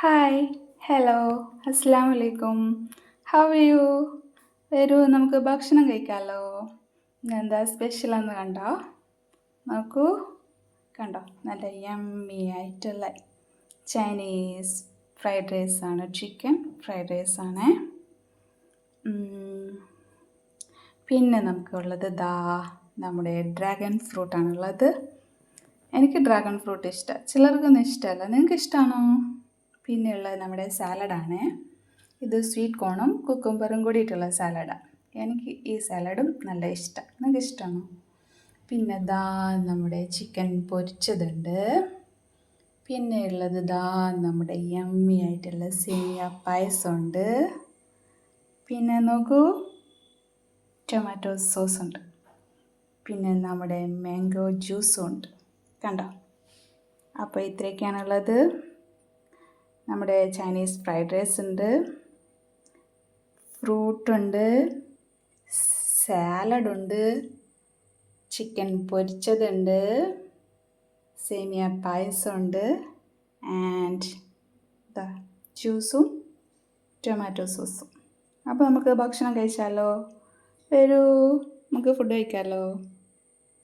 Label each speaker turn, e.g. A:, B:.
A: Hi, hello, അസ്സലാമു അലൈക്കും. How are you? വരൂ നമുക്ക് ഭക്ഷണം കഴിക്കാമല്ലോ. ഇന്നെന്താ സ്പെഷ്യലെന്ന് കണ്ടോ? നോക്കൂ, കണ്ടോ? നല്ല യമ്മി ആയിട്ടുള്ള ചൈനീസ് ഫ്രൈഡ് റൈസാണ്, ചിക്കൻ ഫ്രൈഡ് റൈസാണ്. പിന്നെ നമുക്കുള്ളത് നമ്മുടെ ഡ്രാഗൺ ഫ്രൂട്ടാണുള്ളത്. എനിക്ക് ഡ്രാഗൺ ഫ്രൂട്ട് ഇഷ്ടമാണ്, ചിലർക്കൊന്നും ഇഷ്ടമല്ല. നിങ്ങൾക്ക് ഇഷ്ടമാണോ? പിന്നെയുള്ളത് നമ്മുടെ സാലഡാണ്. ഇത് സ്വീറ്റ് കോണും കുക്കുംബറും കൂടിയിട്ടുള്ള സാലഡാണ്. എനിക്ക് ഈ സാലഡും നല്ല ഇഷ്ടമാണ്. നിങ്ങൾക്ക് ഇഷ്ടമാണോ? പിന്നെ നമ്മുടെ ചിക്കൻ പൊരിച്ചതുണ്ട്. പിന്നെ ഉള്ളത് നമ്മുടെ യമ്മി ആയിട്ടുള്ള സേമിയ പായസമുണ്ട്. പിന്നെ നോക്കൂ, ടൊമാറ്റോ സോസുണ്ട്. പിന്നെ നമ്മുടെ മാംഗോ ജ്യൂസും ഉണ്ട്. കണ്ടോ? അപ്പോൾ ഇത്രയൊക്കെയാണുള്ളത്. നമ്മുടെ ചൈനീസ് ഫ്രൈഡ് റൈസ് ഉണ്ട്, ഫ്രൂട്ടുണ്ട്, സാലഡുണ്ട്, ചിക്കൻ പൊരിച്ചതുണ്ട്, സേമിയ പായസമുണ്ട്, ആൻഡ് ജ്യൂസും ടൊമാറ്റോ സോസും. അപ്പോൾ നമുക്ക് ഭക്ഷണം കഴിച്ചാലോ? വരൂ, നമുക്ക് ഫുഡ് കഴിക്കാമല്ലോ.